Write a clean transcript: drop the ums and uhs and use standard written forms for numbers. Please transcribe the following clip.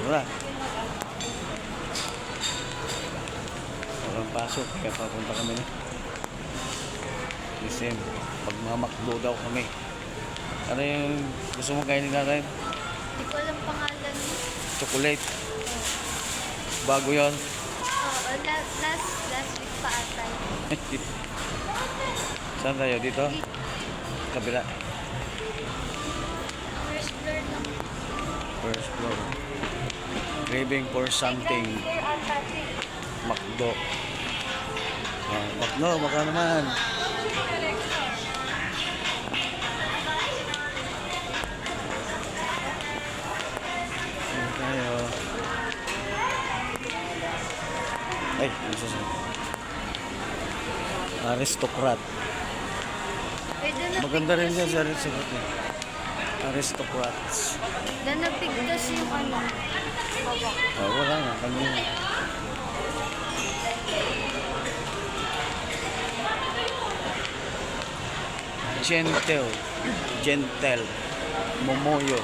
Wala. Walang pasok. Kaya papunta kami na. Listen, pagmamakdo daw kami. Ano yung gusto mo kainin natin? Hindi ko alam pangalan mo. Chocolate. Bago yon. Oo, last week pa ata. Saan tayo? Dito? Kabila. First floor lang. First floor. Craving for something. Floor ata. Makdo. Makdo, baka naman. Saan tayo? Ay, ano sa Aristocrat. Maganda rin yan sa Aristocrat. Aristocrats. Dan napigtas yung ano. Oh, wala nga. Kanina. Gentle. Momoyo.